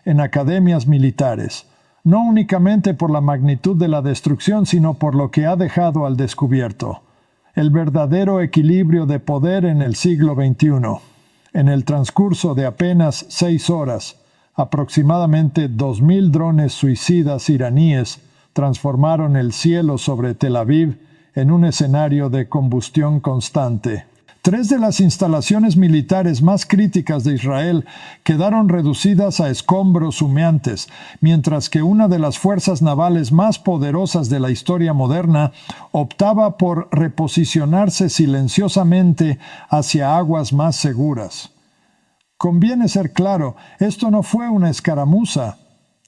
en academias militares, no únicamente por la magnitud de la destrucción, sino por lo que ha dejado al descubierto: el verdadero equilibrio de poder en el siglo XXI. En el transcurso de apenas 6 horas, aproximadamente 2.000 drones suicidas iraníes transformaron el cielo sobre Tel Aviv en un escenario de combustión constante. 3 de las instalaciones militares más críticas de Israel quedaron reducidas a escombros humeantes, mientras que una de las fuerzas navales más poderosas de la historia moderna optaba por reposicionarse silenciosamente hacia aguas más seguras. Conviene ser claro, esto no fue una escaramuza,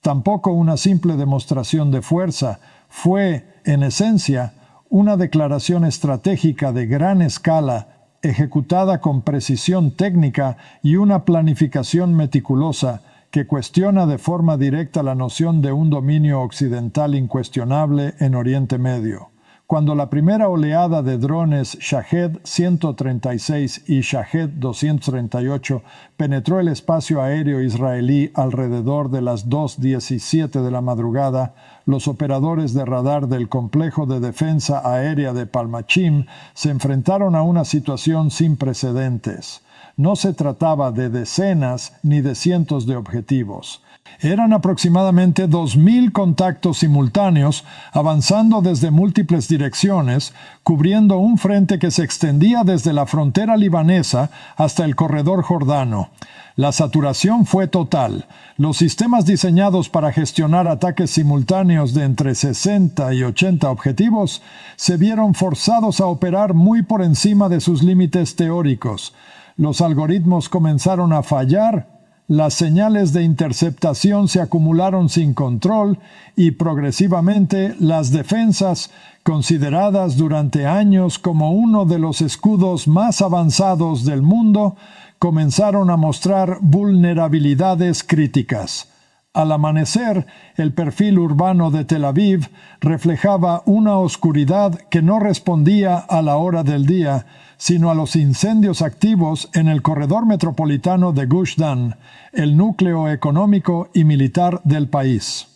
tampoco una simple demostración de fuerza. Fue, en esencia, una declaración estratégica de gran escala, ejecutada con precisión técnica y una planificación meticulosa que cuestiona de forma directa la noción de un dominio occidental incuestionable en Oriente Medio. Cuando la primera oleada de drones Shahed 136 y Shahed 238 penetró el espacio aéreo israelí alrededor de las 2:17 de la madrugada, los operadores de radar del complejo de defensa aérea de Palmachim se enfrentaron a una situación sin precedentes. No se trataba de decenas ni de cientos de objetivos. Eran aproximadamente 2.000 contactos simultáneos, avanzando desde múltiples direcciones, cubriendo un frente que se extendía desde la frontera libanesa hasta el corredor jordano. La saturación fue total. Los sistemas diseñados para gestionar ataques simultáneos de entre 60 y 80 objetivos se vieron forzados a operar muy por encima de sus límites teóricos. Los algoritmos comenzaron a fallar, las señales de interceptación se acumularon sin control y progresivamente las defensas, consideradas durante años como uno de los escudos más avanzados del mundo, comenzaron a mostrar vulnerabilidades críticas. Al amanecer, el perfil urbano de Tel Aviv reflejaba una oscuridad que no respondía a la hora del día, sino a los incendios activos en el corredor metropolitano de Gush Dan, el núcleo económico y militar del país.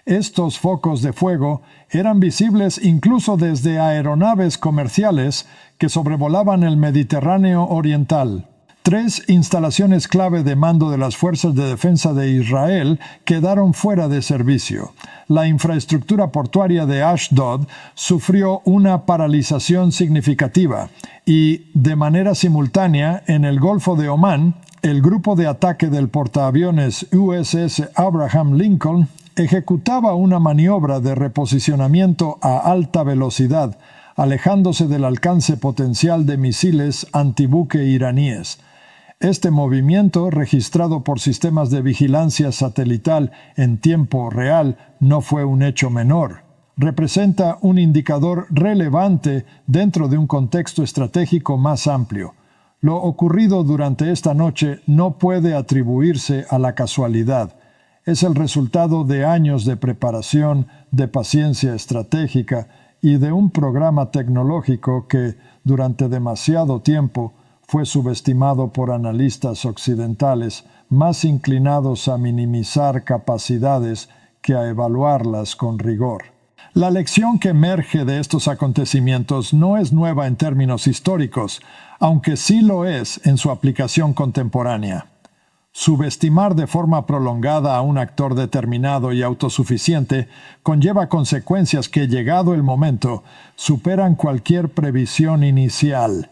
Estos focos de fuego eran visibles incluso desde aeronaves comerciales que sobrevolaban el Mediterráneo oriental. 3 instalaciones clave de mando de las Fuerzas de Defensa de Israel quedaron fuera de servicio. La infraestructura portuaria de Ashdod sufrió una paralización significativa y, de manera simultánea, en el Golfo de Omán, el grupo de ataque del portaaviones USS Abraham Lincoln ejecutaba una maniobra de reposicionamiento a alta velocidad, alejándose del alcance potencial de misiles antibuque iraníes. Este movimiento, registrado por sistemas de vigilancia satelital en tiempo real, no fue un hecho menor. Representa un indicador relevante dentro de un contexto estratégico más amplio. Lo ocurrido durante esta noche no puede atribuirse a la casualidad. Es el resultado de años de preparación, de paciencia estratégica y de un programa tecnológico que, durante demasiado tiempo, fue subestimado por analistas occidentales más inclinados a minimizar capacidades que a evaluarlas con rigor. La lección que emerge de estos acontecimientos no es nueva en términos históricos, aunque sí lo es en su aplicación contemporánea. Subestimar de forma prolongada a un actor determinado y autosuficiente conlleva consecuencias que, llegado el momento, superan cualquier previsión inicial.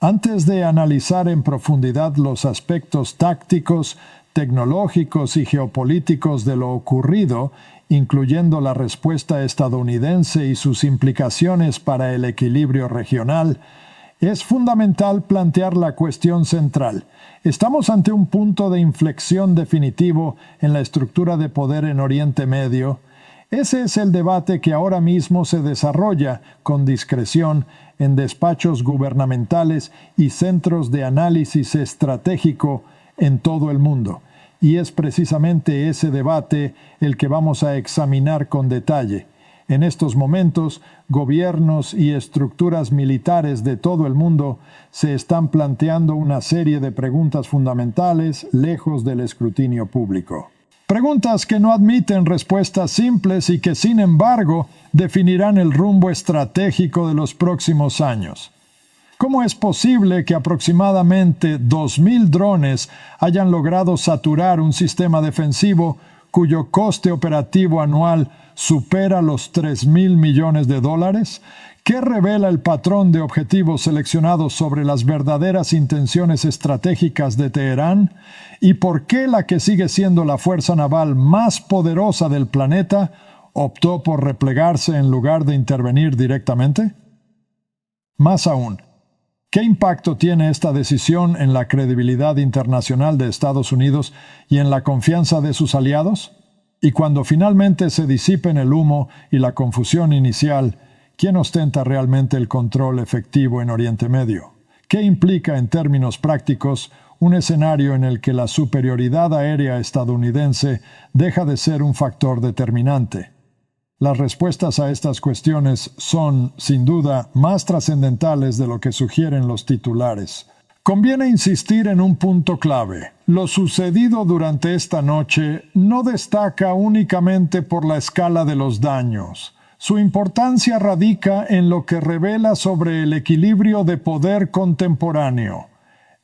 Antes de analizar en profundidad los aspectos tácticos, tecnológicos y geopolíticos de lo ocurrido, incluyendo la respuesta estadounidense y sus implicaciones para el equilibrio regional, es fundamental plantear la cuestión central. ¿Estamos ante un punto de inflexión definitivo en la estructura de poder en Oriente Medio? Ese es el debate que ahora mismo se desarrolla con discreción en despachos gubernamentales y centros de análisis estratégico en todo el mundo. Y es precisamente ese debate el que vamos a examinar con detalle. En estos momentos, gobiernos y estructuras militares de todo el mundo se están planteando una serie de preguntas fundamentales lejos del escrutinio público. Preguntas que no admiten respuestas simples y que, sin embargo, definirán el rumbo estratégico de los próximos años. ¿Cómo es posible que aproximadamente 2.000 drones hayan logrado saturar un sistema defensivo cuyo coste operativo anual supera los $3.000 millones? ¿Qué revela el patrón de objetivos seleccionados sobre las verdaderas intenciones estratégicas de Teherán? ¿Y por qué la que sigue siendo la fuerza naval más poderosa del planeta optó por replegarse en lugar de intervenir directamente? Más aún, ¿qué impacto tiene esta decisión en la credibilidad internacional de Estados Unidos y en la confianza de sus aliados? Y cuando finalmente se disipen el humo y la confusión inicial, ¿quién ostenta realmente el control efectivo en Oriente Medio? ¿Qué implica en términos prácticos un escenario en el que la superioridad aérea estadounidense deja de ser un factor determinante? Las respuestas a estas cuestiones son, sin duda, más trascendentales de lo que sugieren los titulares. Conviene insistir en un punto clave. Lo sucedido durante esta noche no destaca únicamente por la escala de los daños. Su importancia radica en lo que revela sobre el equilibrio de poder contemporáneo.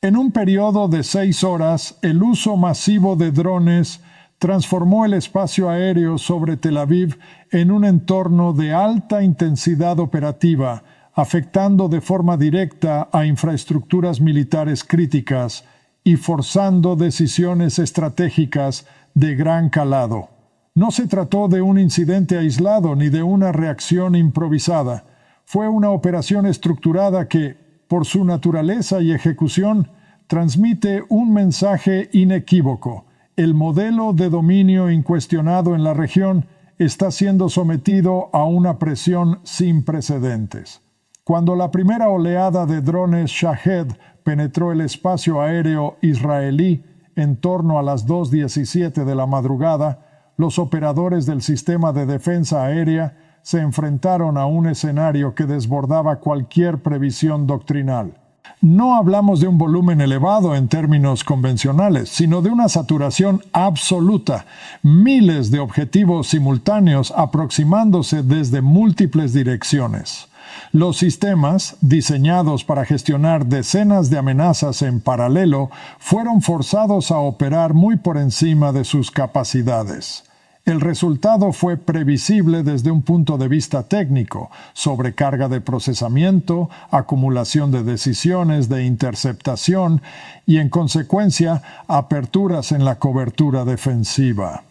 En un periodo de 6 horas, el uso masivo de drones transformó el espacio aéreo sobre Tel Aviv en un entorno de alta intensidad operativa, afectando de forma directa a infraestructuras militares críticas y forzando decisiones estratégicas de gran calado. No se trató de un incidente aislado ni de una reacción improvisada. Fue una operación estructurada que, por su naturaleza y ejecución, transmite un mensaje inequívoco. El modelo de dominio incuestionado en la región está siendo sometido a una presión sin precedentes. Cuando la primera oleada de drones Shahed penetró el espacio aéreo israelí en torno a las 2:17 de la madrugada, los operadores del sistema de defensa aérea se enfrentaron a un escenario que desbordaba cualquier previsión doctrinal. No hablamos de un volumen elevado en términos convencionales, sino de una saturación absoluta, miles de objetivos simultáneos aproximándose desde múltiples direcciones. Los sistemas, diseñados para gestionar decenas de amenazas en paralelo, fueron forzados a operar muy por encima de sus capacidades. El resultado fue previsible desde un punto de vista técnico: sobrecarga de procesamiento, acumulación de decisiones de interceptación y, en consecuencia, aperturas en la cobertura defensiva.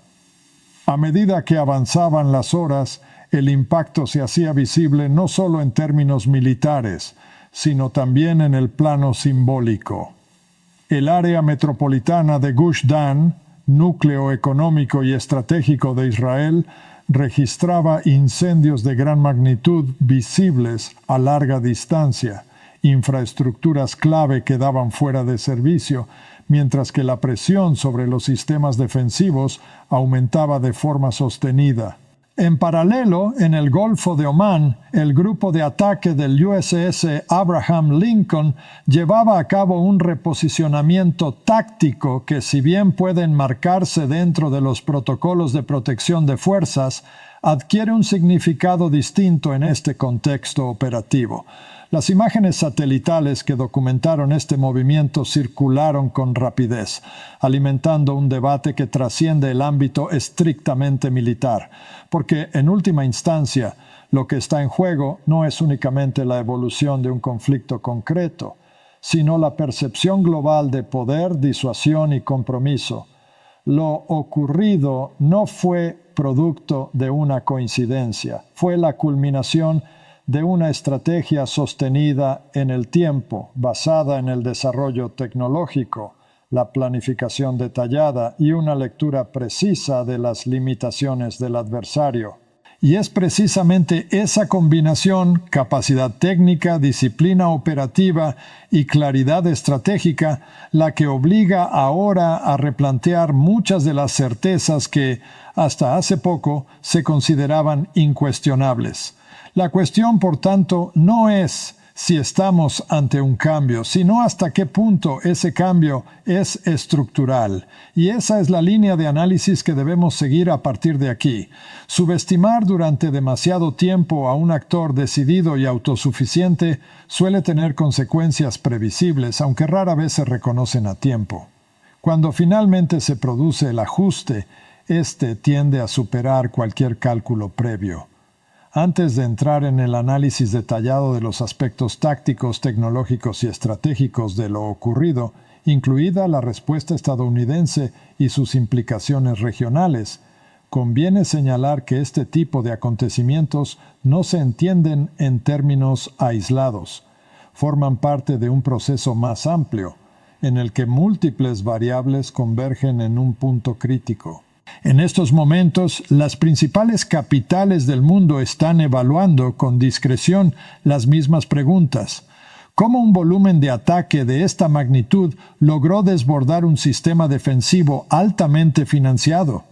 A medida que avanzaban las horas, el impacto se hacía visible no solo en términos militares, sino también en el plano simbólico. El área metropolitana de Gush Dan, núcleo económico y estratégico de Israel, registraba incendios de gran magnitud visibles a larga distancia. Infraestructuras clave quedaban fuera de servicio, mientras que la presión sobre los sistemas defensivos aumentaba de forma sostenida. En paralelo, en el Golfo de Omán, el grupo de ataque del USS Abraham Lincoln llevaba a cabo un reposicionamiento táctico que, si bien puede enmarcarse dentro de los protocolos de protección de fuerzas, adquiere un significado distinto en este contexto operativo. Las imágenes satelitales que documentaron este movimiento circularon con rapidez, alimentando un debate que trasciende el ámbito estrictamente militar, porque, en última instancia, lo que está en juego no es únicamente la evolución de un conflicto concreto, sino la percepción global de poder, disuasión y compromiso. Lo ocurrido no fue producto de una coincidencia, fue la culminación de una estrategia sostenida en el tiempo, basada en el desarrollo tecnológico, la planificación detallada y una lectura precisa de las limitaciones del adversario. Y es precisamente esa combinación, capacidad técnica, disciplina operativa y claridad estratégica, la que obliga ahora a replantear muchas de las certezas que, hasta hace poco, se consideraban incuestionables. La cuestión, por tanto, no es si estamos ante un cambio, sino hasta qué punto ese cambio es estructural. Y esa es la línea de análisis que debemos seguir a partir de aquí. Subestimar durante demasiado tiempo a un actor decidido y autosuficiente suele tener consecuencias previsibles, aunque rara vez se reconocen a tiempo. Cuando finalmente se produce el ajuste, este tiende a superar cualquier cálculo previo. Antes de entrar en el análisis detallado de los aspectos tácticos, tecnológicos y estratégicos de lo ocurrido, incluida la respuesta estadounidense y sus implicaciones regionales, conviene señalar que este tipo de acontecimientos no se entienden en términos aislados. Forman parte de un proceso más amplio, en el que múltiples variables convergen en un punto crítico. En estos momentos, las principales capitales del mundo están evaluando con discreción las mismas preguntas. ¿Cómo un volumen de ataque de esta magnitud logró desbordar un sistema defensivo altamente financiado?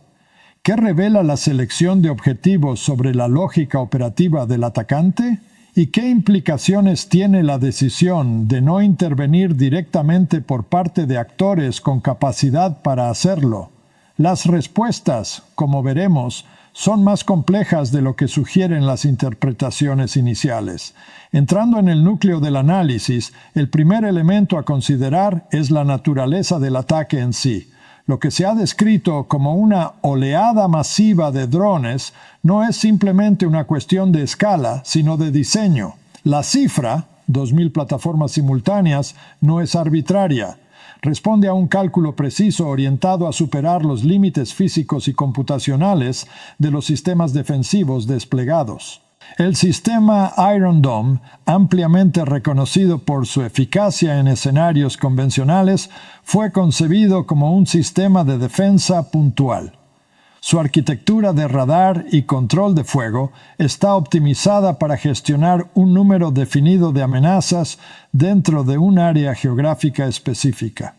¿Qué revela la selección de objetivos sobre la lógica operativa del atacante? ¿Y qué implicaciones tiene la decisión de no intervenir directamente por parte de actores con capacidad para hacerlo? Las respuestas, como veremos, son más complejas de lo que sugieren las interpretaciones iniciales. Entrando en el núcleo del análisis, el primer elemento a considerar es la naturaleza del ataque en sí. Lo que se ha descrito como una oleada masiva de drones no es simplemente una cuestión de escala, sino de diseño. La cifra, 2.000 plataformas simultáneas, no es arbitraria. Responde a un cálculo preciso orientado a superar los límites físicos y computacionales de los sistemas defensivos desplegados. El sistema Iron Dome, ampliamente reconocido por su eficacia en escenarios convencionales, fue concebido como un sistema de defensa puntual. Su arquitectura de radar y control de fuego está optimizada para gestionar un número definido de amenazas dentro de un área geográfica específica.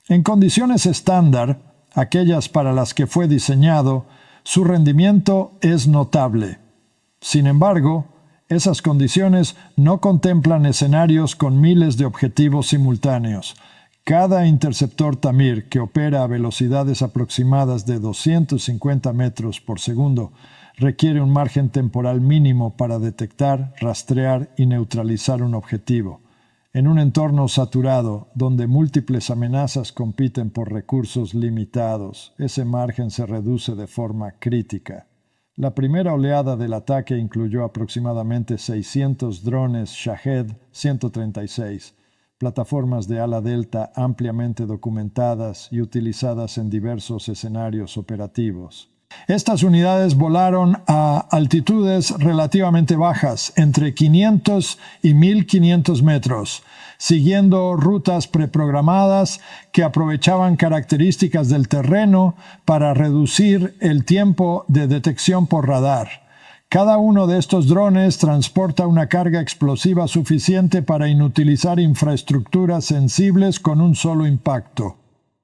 En condiciones estándar, aquellas para las que fue diseñado, su rendimiento es notable. Sin embargo, esas condiciones no contemplan escenarios con miles de objetivos simultáneos. Cada interceptor Tamir, que opera a velocidades aproximadas de 250 metros por segundo, requiere un margen temporal mínimo para detectar, rastrear y neutralizar un objetivo. En un entorno saturado, donde múltiples amenazas compiten por recursos limitados, ese margen se reduce de forma crítica. La primera oleada del ataque incluyó aproximadamente 600 drones Shahed 136, plataformas de ala delta ampliamente documentadas y utilizadas en diversos escenarios operativos. Estas unidades volaron a altitudes relativamente bajas, entre 500 y 1500 metros, siguiendo rutas preprogramadas que aprovechaban características del terreno para reducir el tiempo de detección por radar. Cada uno de estos drones transporta una carga explosiva suficiente para inutilizar infraestructuras sensibles con un solo impacto.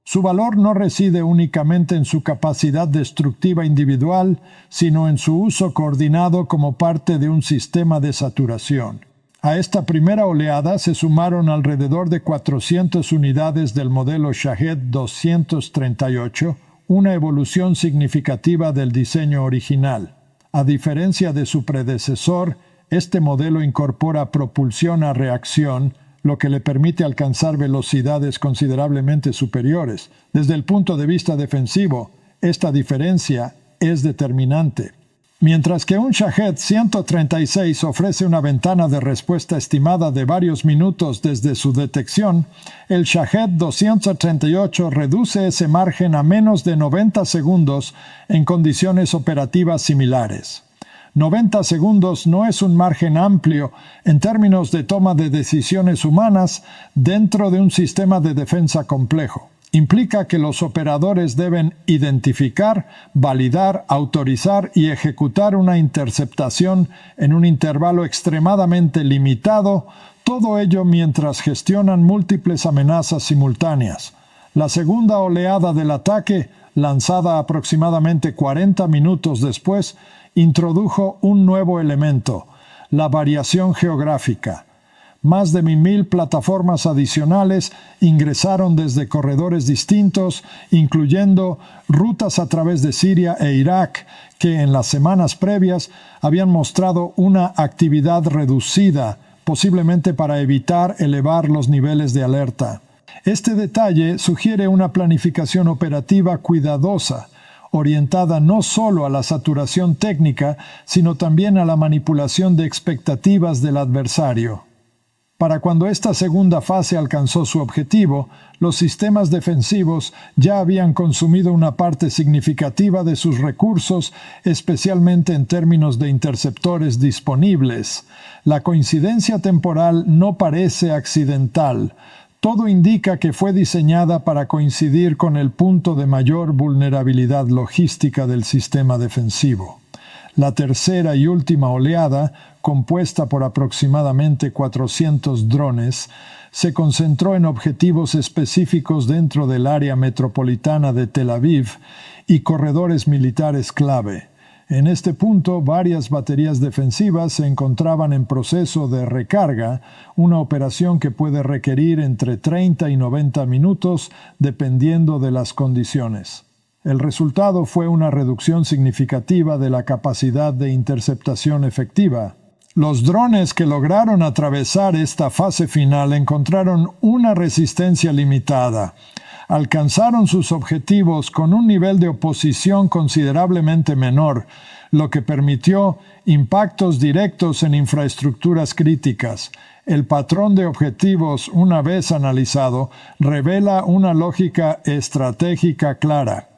Su valor no reside únicamente en su capacidad destructiva individual, sino en su uso coordinado como parte de un sistema de saturación. A esta primera oleada se sumaron alrededor de 400 unidades del modelo Shahed 238, una evolución significativa del diseño original. A diferencia de su predecesor, este modelo incorpora propulsión a reacción, lo que le permite alcanzar velocidades considerablemente superiores. Desde el punto de vista defensivo, esta diferencia es determinante. Mientras que un Shahed 136 ofrece una ventana de respuesta estimada de varios minutos desde su detección, el Shahed 238 reduce ese margen a menos de 90 segundos en condiciones operativas similares. 90 segundos no es un margen amplio en términos de toma de decisiones humanas dentro de un sistema de defensa complejo. Implica que los operadores deben identificar, validar, autorizar y ejecutar una interceptación en un intervalo extremadamente limitado, todo ello mientras gestionan múltiples amenazas simultáneas. La segunda oleada del ataque, lanzada aproximadamente 40 minutos después, introdujo un nuevo elemento, la variación geográfica. Más de 1,000 plataformas adicionales ingresaron desde corredores distintos, incluyendo rutas a través de Siria e Irak, que en las semanas previas habían mostrado una actividad reducida, posiblemente para evitar elevar los niveles de alerta. Este detalle sugiere una planificación operativa cuidadosa, orientada no solo a la saturación técnica, sino también a la manipulación de expectativas del adversario. Para cuando esta segunda fase alcanzó su objetivo, los sistemas defensivos ya habían consumido una parte significativa de sus recursos, especialmente en términos de interceptores disponibles. La coincidencia temporal no parece accidental. Todo indica que fue diseñada para coincidir con el punto de mayor vulnerabilidad logística del sistema defensivo. La tercera y última oleada, compuesta por aproximadamente 400 drones, se concentró en objetivos específicos dentro del área metropolitana de Tel Aviv y corredores militares clave. En este punto, varias baterías defensivas se encontraban en proceso de recarga, una operación que puede requerir entre 30 y 90 minutos dependiendo de las condiciones. El resultado fue una reducción significativa de la capacidad de interceptación efectiva. Los drones que lograron atravesar esta fase final encontraron una resistencia limitada. Alcanzaron sus objetivos con un nivel de oposición considerablemente menor, lo que permitió impactos directos en infraestructuras críticas. El patrón de objetivos, una vez analizado, revela una lógica estratégica clara.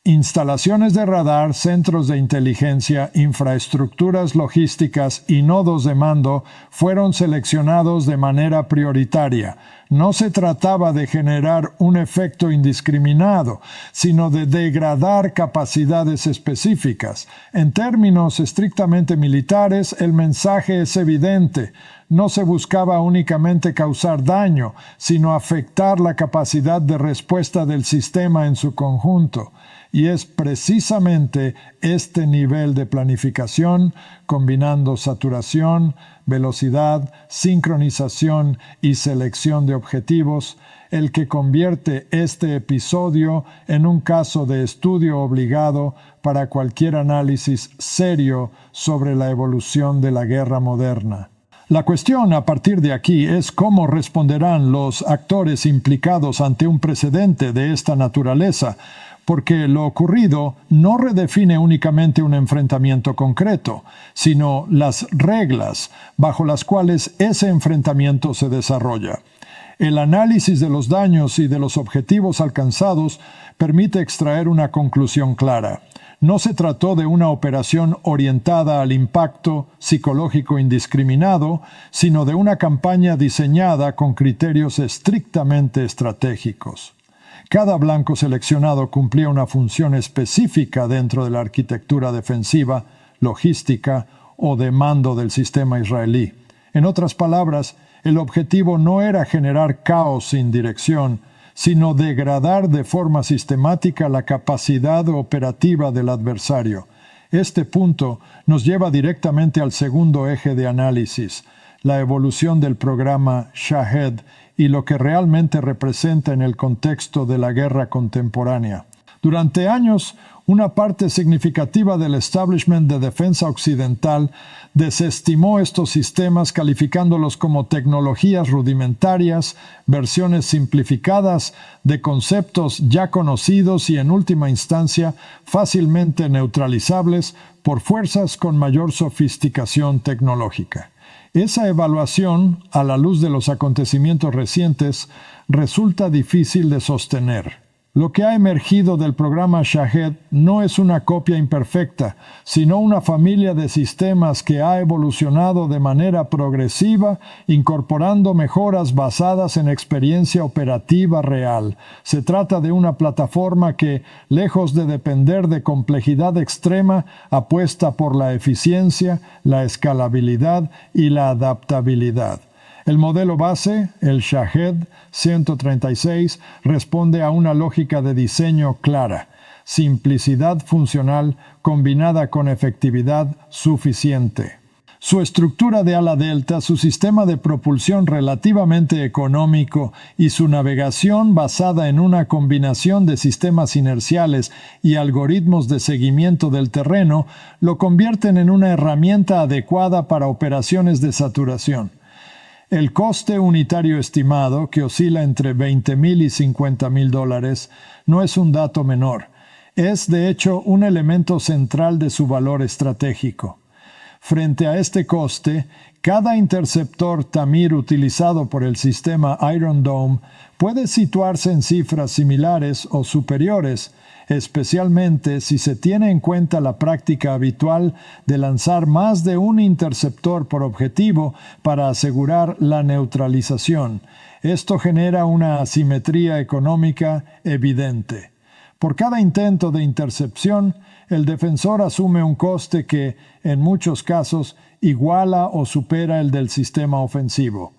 Instalaciones de radar, centros de inteligencia, infraestructuras logísticas y nodos de mando fueron seleccionados de manera prioritaria. No se trataba de generar un efecto indiscriminado, sino de degradar capacidades específicas. En términos estrictamente militares, el mensaje es evidente. No se buscaba únicamente causar daño, sino afectar la capacidad de respuesta del sistema en su conjunto. Y es precisamente este nivel de planificación, combinando saturación, velocidad, sincronización y selección de objetivos, el que convierte este episodio en un caso de estudio obligado para cualquier análisis serio sobre la evolución de la guerra moderna. La cuestión a partir de aquí es cómo responderán los actores implicados ante un precedente de esta naturaleza, porque lo ocurrido no redefine únicamente un enfrentamiento concreto, sino las reglas bajo las cuales ese enfrentamiento se desarrolla. El análisis de los daños y de los objetivos alcanzados permite extraer una conclusión clara. No se trató de una operación orientada al impacto psicológico indiscriminado, sino de una campaña diseñada con criterios estrictamente estratégicos. Cada blanco seleccionado cumplía una función específica dentro de la arquitectura defensiva, logística o de mando del sistema israelí. En otras palabras, el objetivo no era generar caos sin dirección, sino degradar de forma sistemática la capacidad operativa del adversario. Este punto nos lleva directamente al segundo eje de análisis, la evolución del programa Shahed y lo que realmente representa en el contexto de la guerra contemporánea. Durante años, una parte significativa del establishment de defensa occidental desestimó estos sistemas calificándolos como tecnologías rudimentarias, versiones simplificadas de conceptos ya conocidos y en última instancia fácilmente neutralizables por fuerzas con mayor sofisticación tecnológica. Esa evaluación, a la luz de los acontecimientos recientes, resulta difícil de sostener. Lo que ha emergido del programa Shahed no es una copia imperfecta, sino una familia de sistemas que ha evolucionado de manera progresiva, incorporando mejoras basadas en experiencia operativa real. Se trata de una plataforma que, lejos de depender de complejidad extrema, apuesta por la eficiencia, la escalabilidad y la adaptabilidad. El modelo base, el Shahed 136, responde a una lógica de diseño clara, simplicidad funcional combinada con efectividad suficiente. Su estructura de ala delta, su sistema de propulsión relativamente económico y su navegación basada en una combinación de sistemas inerciales y algoritmos de seguimiento del terreno lo convierten en una herramienta adecuada para operaciones de saturación. El coste unitario estimado, que oscila entre $20,000 y $50,000, no es un dato menor. Es, de hecho, un elemento central de su valor estratégico. Frente a este coste, cada interceptor Tamir utilizado por el sistema Iron Dome puede situarse en cifras similares o superiores, especialmente si se tiene en cuenta la práctica habitual de lanzar más de un interceptor por objetivo para asegurar la neutralización. Esto genera una asimetría económica evidente. Por cada intento de intercepción, el defensor asume un coste que, en muchos casos, iguala o supera el del sistema ofensivo.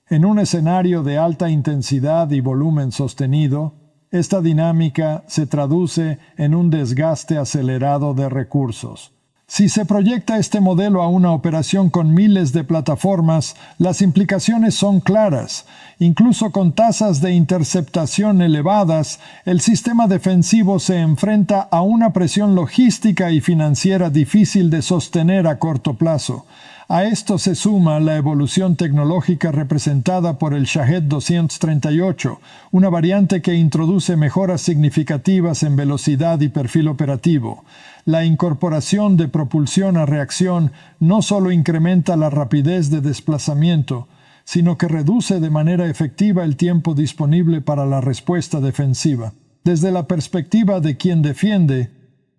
En un escenario de alta intensidad y volumen sostenido, esta dinámica se traduce en un desgaste acelerado de recursos. Si se proyecta este modelo a una operación con miles de plataformas, las implicaciones son claras. Incluso con tasas de interceptación elevadas, el sistema defensivo se enfrenta a una presión logística y financiera difícil de sostener a corto plazo. A esto se suma la evolución tecnológica representada por el Shahed 238, una variante que introduce mejoras significativas en velocidad y perfil operativo. La incorporación de propulsión a reacción no solo incrementa la rapidez de desplazamiento, sino que reduce de manera efectiva el tiempo disponible para la respuesta defensiva. Desde la perspectiva de quien defiende,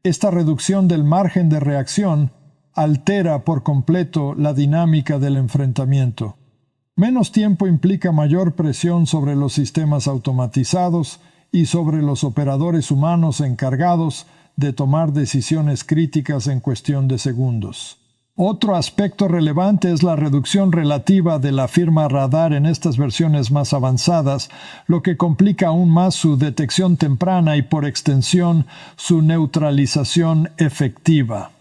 esta reducción del margen de reacción altera por completo la dinámica del enfrentamiento. Menos tiempo implica mayor presión sobre los sistemas automatizados y sobre los operadores humanos encargados de tomar decisiones críticas en cuestión de segundos. Otro aspecto relevante es la reducción relativa de la firma radar en estas versiones más avanzadas, lo que complica aún más su detección temprana y, por extensión, su neutralización efectiva.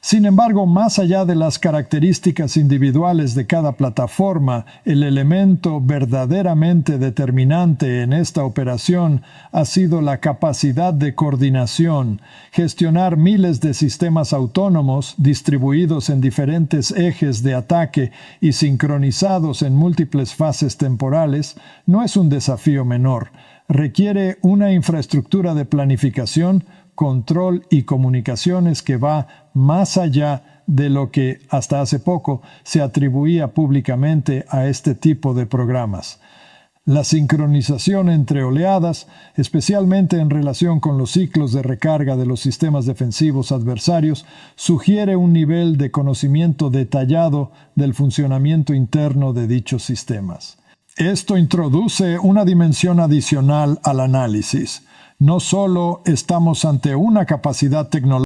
Sin embargo, más allá de las características individuales de cada plataforma, el elemento verdaderamente determinante en esta operación ha sido la capacidad de coordinación. Gestionar miles de sistemas autónomos distribuidos en diferentes ejes de ataque y sincronizados en múltiples fases temporales no es un desafío menor. Requiere una infraestructura de planificación, control y comunicaciones que va más allá de lo que hasta hace poco se atribuía públicamente a este tipo de programas. La sincronización entre oleadas, especialmente en relación con los ciclos de recarga de los sistemas defensivos adversarios, sugiere un nivel de conocimiento detallado del funcionamiento interno de dichos sistemas. Esto introduce una dimensión adicional al análisis. No solo estamos ante una capacidad tecnológica